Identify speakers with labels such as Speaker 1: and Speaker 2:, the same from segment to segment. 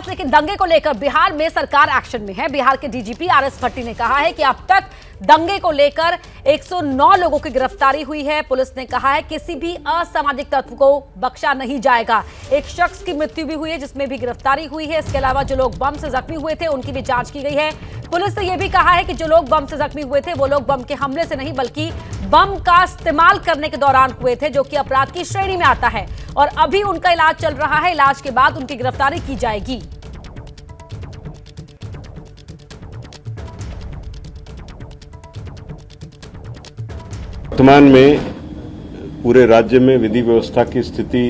Speaker 1: लेकिन दंगे को लेकर बिहार में सरकार एक्शन में है। बिहार के डीजीपी आरएस भट्टी ने कहा है कि अब तक दंगे को लेकर 109 लोगों की गिरफ्तारी हुई है। पुलिस ने कहा है किसी भी असामाजिक तत्व को बख्शा नहीं जाएगा। एक शख्स की मृत्यु भी हुई है जिसमें भी गिरफ्तारी हुई है। इसके अलावा जो लोग बम से जख्मी हुए थे उनकी भी जांच की गई है। पुलिस ने यह भी कहा है कि जो लोग बम से जख्मी हुए थे वो लोग बम के हमले से नहीं बल्कि बम का इस्तेमाल करने के दौरान हुए थे, जो कि अपराध की श्रेणी में आता है और अभी उनका इलाज चल रहा है। इलाज के बाद उनकी गिरफ्तारी की जाएगी।
Speaker 2: वर्तमान में पूरे राज्य में विधि व्यवस्था की स्थिति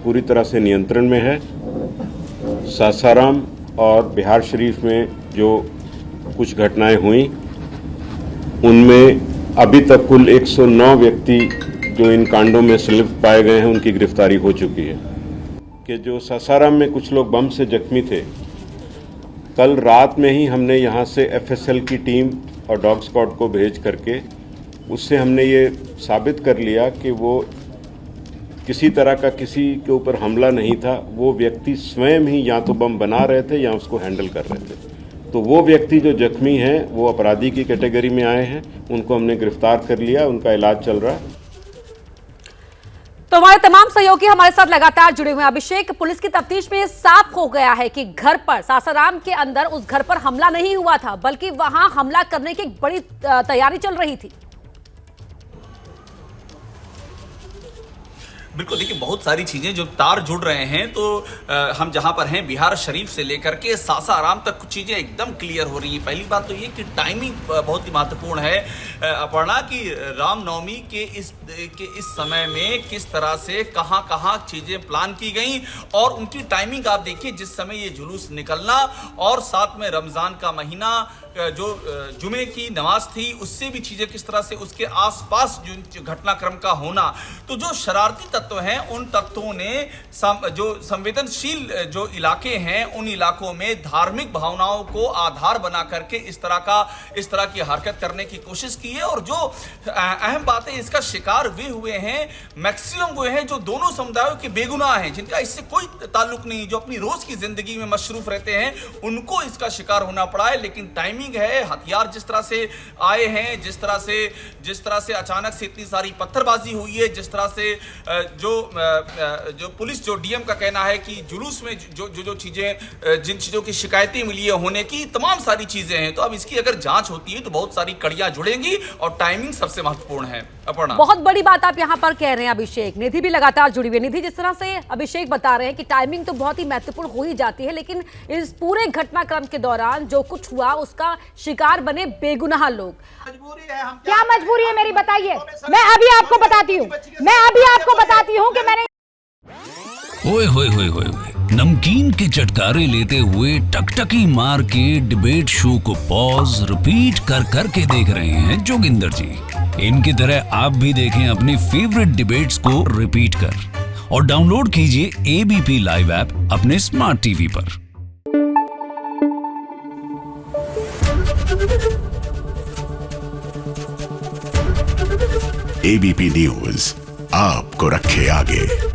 Speaker 2: पूरी तरह से नियंत्रण में है। सासाराम और बिहार शरीफ में जो कुछ घटनाएं हुई उनमें अभी तक कुल 109 व्यक्ति जो इन कांडों में संलिप्त पाए गए हैं उनकी गिरफ्तारी हो चुकी है। कि जो सासाराम में कुछ लोग बम से जख्मी थे, कल रात में ही हमने यहां से एफएसएल की टीम और डॉग स्क्वाड को भेज करके उससे हमने ये साबित कर लिया कि वो किसी तरह का किसी के ऊपर हमला नहीं था। वो व्यक्ति स्वयं ही या तो बम बना रहे थे या उसको हैंडल कर रहे थे। तो वो व्यक्ति जो जख्मी हैं वो अपराधी की कैटेगरी में आए हैं, उनको हमने गिरफ्तार कर लिया, उनका इलाज चल रहा है।
Speaker 1: तो हमारे तमाम सहयोगी हमारे साथ लगातार जुड़े हुए हैं। अभिषेक, पुलिस की तफ्तीश में साफ हो गया है कि घर पर सासाराम के अंदर उस घर पर हमला नहीं हुआ था, बल्कि वहां हमला करने की बड़ी तैयारी चल रही थी।
Speaker 3: बिल्कुल, देखिए बहुत सारी चीज़ें जो तार जुड़ रहे हैं। तो हम जहां पर हैं बिहार शरीफ से लेकर के सासाराम तक कुछ चीज़ें एकदम क्लियर हो रही हैं। पहली बात तो ये कि टाइमिंग बहुत ही महत्वपूर्ण है अपर्णा, कि रामनवमी के इस समय में किस तरह से कहां चीज़ें प्लान की गई और उनकी टाइमिंग आप देखिए। जिस समय ये जुलूस निकलना और साथ में रमज़ान का महीना, जो जुमे की नमाज थी, उससे भी चीज़ें किस तरह से उसके आसपास जो घटनाक्रम का होना। तो जो शरारती तत्व हैं उन तत्वों ने जो संवेदनशील जो इलाके हैं उन इलाकों में धार्मिक भावनाओं को आधार बना करके इस तरह की हरकत करने की कोशिश की है। और जो अहम बात है, इसका शिकार वे हुए हैं, मैक्सिमम वे हैं जो दोनों समुदायों के बेगुनाह हैं, जिनका इससे कोई ताल्लुक नहीं, जो अपनी रोज की जिंदगी में मशरूफ रहते हैं, उनको इसका शिकार होना पड़ा है। लेकिन टाइमिंग है, हथियार जिस तरह से आए हैं, जिस तरह से अचानक से इतनी सारी पत्थरबाजी हुई है, जिस तरह से जो पुलिस, जो डीएम का कहना है कि जुलूस में जो चीजें, जिन चीजों की शिकायतें मिली है होने की, तमाम सारी चीजें हैं। तो अब इसकी अगर जांच होती है तो बहुत सारी कड़ियां जुड़ेंगी और टाइमिंग सबसे महत्वपूर्ण है। अपर्णा,
Speaker 1: बहुत बड़ी बात आप यहां पर कह रहे हैं अभिषेक। निधि भी लगातार जुड़ी हुई है। निधि, जिस तरह से अभिषेक बता रहे हैं कि टाइमिंग तो बहुत ही महत्वपूर्ण हो ही जाती है, लेकिन इस पूरे घटनाक्रम के दौरान जो कुछ हुआ उसका शिकार बने बेगुनाह लोग।
Speaker 4: क्या मजबूरी है मेरी, बताइए। मैं अभी आपको बताती हूँ कि मैंने
Speaker 5: ओए होए होए होए, नमकीन के चटकारे लेते हुए टकटकी मार के डिबेट शो को पॉज रिपीट कर करके देख रहे हैं जोगिंदर जी। इनकी तरह आप भी देखें अपनी फेवरेट डिबेट्स को रिपीट कर और डाउनलोड कीजिए एबीपी लाइव ऐप अपने स्मार्ट टीवी पर।
Speaker 6: एबीपी न्यूज आपको रखे आगे।